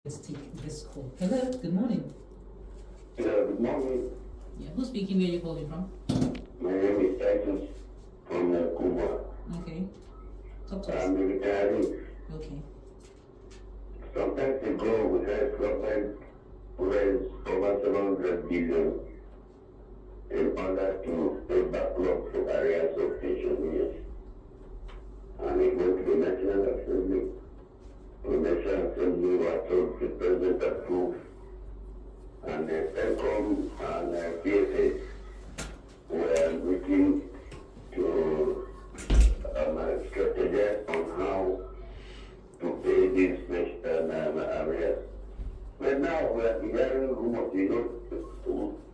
Let's take this call. Hello, good morning. Good morning. Yeah, who's speaking? Where are you calling from? My name is Titus from Kuma. Okay. Talk to us. I'm a retiree. Okay. Some time ago, we had government raise over 700 billion in order to pay backlog for areas of pension years. And it went to the National Assembly. The National Assembly was told the President approved, and the PECOM and PFA were looking to strategize on how to pay these areas. But now we are hearing rumors,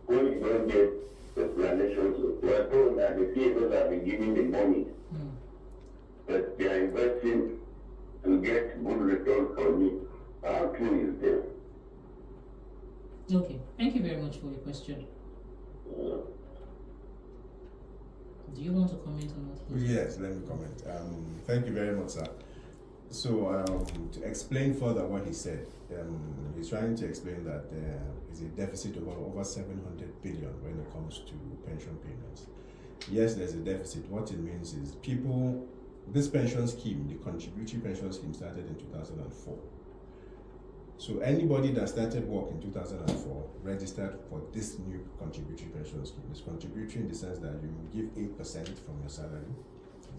when you don't get explanations, we are told that the PFAs have been giving the money, but they are investing to get good return on it. How true is this? Okay. Thank you very much for your question. Do you want to comment on what he said? Yes, let me comment. Thank you very much, sir. So, to explain further what he said, he's trying to explain that there is a deficit of over 700 billion when it comes to pension payments. Yes, there's a deficit. What it means is this pension scheme, the contributory pension scheme, started in 2004. So anybody that started work in 2004 registered for this new contributory pension scheme. It's contributory in the sense that you give 8% from your salary.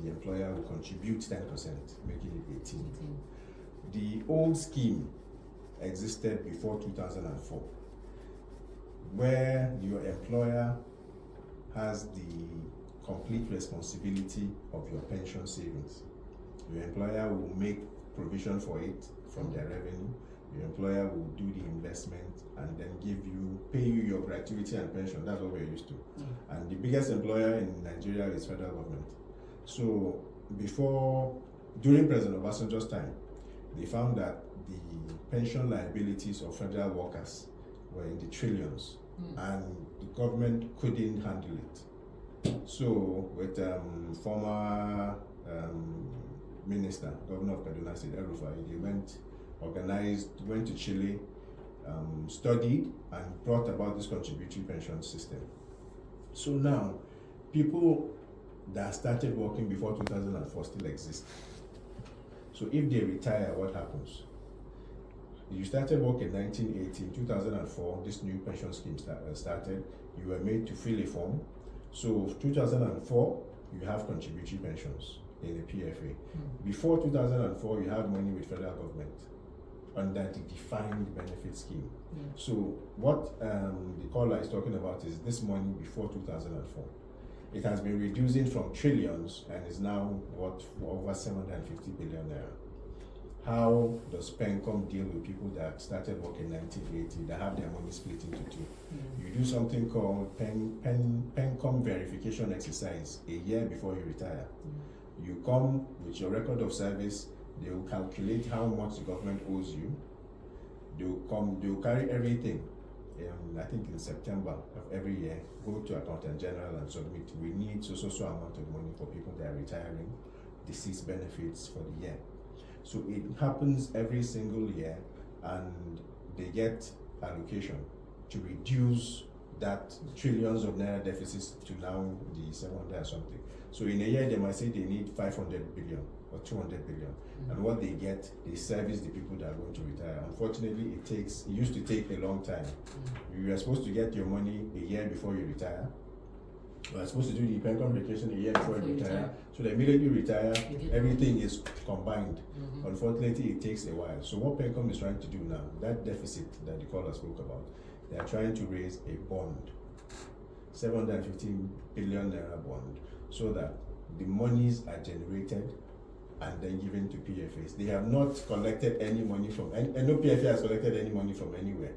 The employer will contribute 10%, making it 18. The old scheme existed before 2004, where your employer has the complete responsibility of your pension savings. Your employer will make provision for it from their revenue. Your employer will do the investment and then pay you your gratuity and pension. That's what we're used to. And the biggest employer in Nigeria is federal government. So during President Obasanjo's time, they found that the pension liabilities of federal workers were in the trillions, and the government couldn't handle it. So with former minister, governor of Kaduna State, they went to Chile, studied, and brought about this contributory pension system. So now, people that started working before 2004 still exist. So if they retire, what happens? You started work in 1980, 2004, this new pension scheme started. You were made to fill a form. So 2004, you have contributory pensions in a PFA. Before 2004, you have money with federal government under the defined benefit scheme. So what the caller is talking about is this money before 2004. It has been reducing from trillions and is now worth over 750 billion naira. How does PENCOM deal with people that started work in 1980 that have their money split into two? You do something called PENCOM verification exercise a year before you retire. You come with your record of service. They will calculate how much the government owes you. They will carry everything. I think in September of every year, go to Accountant General and submit. We need so amount of money for people that are retiring, deceased benefits for the year. So it happens every single year, and they get allocation to reduce that trillions of naira deficits to now the 700 or something. So in a year, they might say they need 500 billion or 200 billion. And what they get, they service the people that are going to retire. Unfortunately, it used to take a long time. You are supposed to get your money a year before you retire. You are supposed to do the pension vacation a year before you retire. So the minute you retire, everything is combined. Unfortunately, it takes a while. So what PENCOM is trying to do now, that deficit that the caller spoke about, they are trying to raise a bond, 715 billion naira bond, so that the monies are generated and then given to PFAs. They have not collected any money from and no PFA has collected any money from anywhere.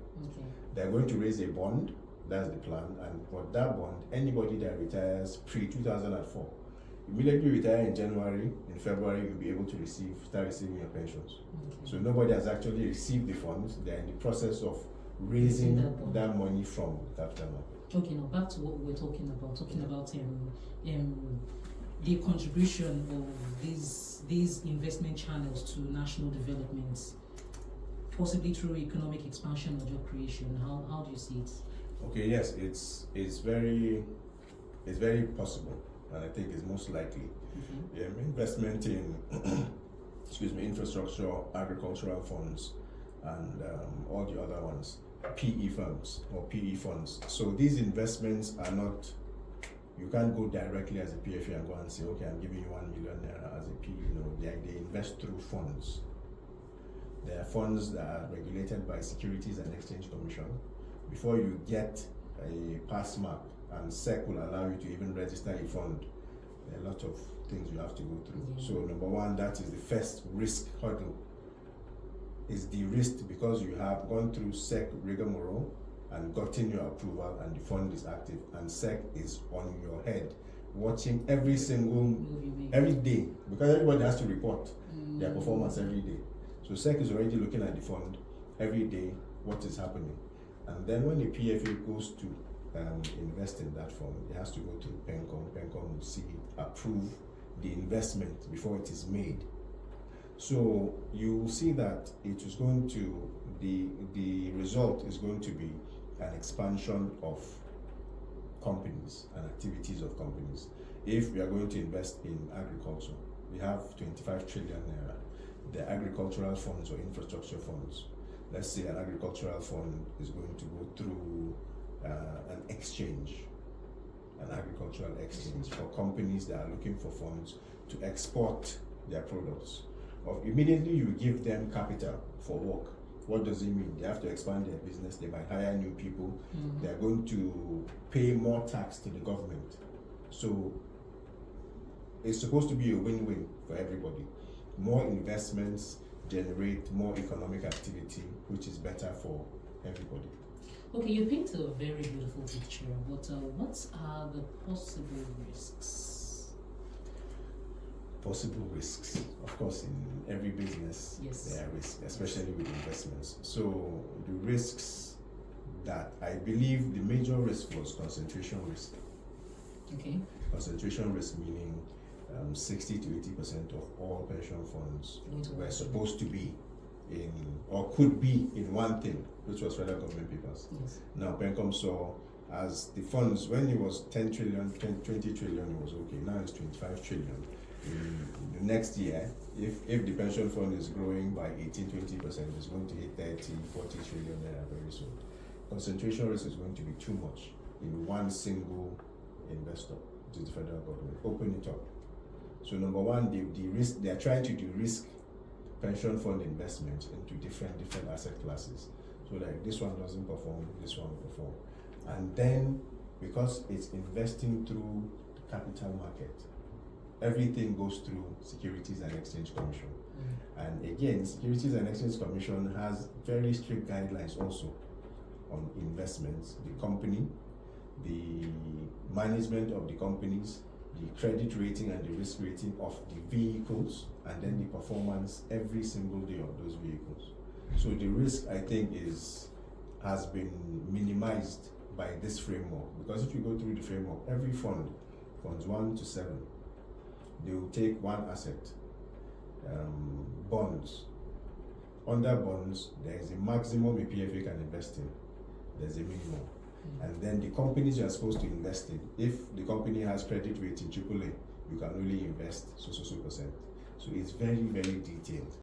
They're going to raise a bond. That's the plan. And for that bond, anybody that retires pre-2004, immediately retire in January, in February, you'll be able to start receiving your pensions. So nobody has actually received the funds. They're in the process of raising that money from the capital market. Okay, now back to what we were talking about the contribution of these investment channels to national development. possibly through economic expansion or job creation? How do you see it? Okay, yes, it's very possible, and I think it's most likely. Investment in infrastructure, agricultural funds, and all the other ones, PE firms or PE funds. So these investments are not, you can't go directly as a PFA and go and say, okay, I'm giving you 1 million naira as a PE. They invest through funds. There are funds that are regulated by Securities and Exchange Commission. Before you get a pass mark, and SEC will allow you to even register a fund, there are a lot of things you have to go through. So number one, that is the first risk hurdle. Is de-risked because you have gone through SEC rigmarole and gotten your approval, and the fund is active, and SEC is on your head, watching every day, because everybody has to report their performance every day. So SEC is already looking at the fund every day, what is happening. And then when the PFA goes to invest in that fund, it has to go to PENCOM. PENCOM will see, approve the investment before it is made. So you will see that it is going to, the result is going to be an expansion of companies and activities of companies. If we are going to invest in agriculture, we have 25 trillion naira. The agricultural funds or infrastructure funds, let's say an agricultural fund is going to go through an exchange, an agricultural exchange for companies that are looking for funds to export their products. Immediately you give them capital for work. What does it mean? They have to expand their business, they might hire new people, they're going to pay more tax to the government. So it's supposed to be a win-win for everybody. More investments generate more economic activity, which is better for everybody. Okay, you paint a very beautiful picture, but what are the possible risks? Possible risks. Of course, in every business, there are risks, especially with investments. So the risks that I believe the major risk was concentration risk. Okay. Concentration risk meaning 60 to 80% of all pension funds were supposed to be in, or could be in one thing, which was federal government papers. Yes. Now PENCOM saw as the funds, when it was 10 trillion, 20 trillion, it was okay. Now it's 25 trillion. In the next year, if the pension fund is growing by 18-20%, it's going to hit 30-40 trillion naira very soon. Concentration risk is going to be too much in one single investor, which is the federal government. Open it up. So number one, they are trying to de-risk pension fund investments into different asset classes. So like this one doesn't perform, this one will perform. And then because it's investing through the capital market, everything goes through Securities and Exchange Commission. And again, Securities and Exchange Commission has very strict guidelines also on investments, the company, the management of the companies, the credit rating and the risk rating of the vehicles, and then the performance every single day of those vehicles. So the risk, I think, has been minimized by this framework, because if you go through the framework, every fund, funds 1 to 7, they will take one asset, bonds. Under bonds, there is a maximum a PFA can invest in. There's a minimum. And then the companies you are supposed to invest in, if the company has credit rating AAA, you can only invest so%. So it's very, very detailed.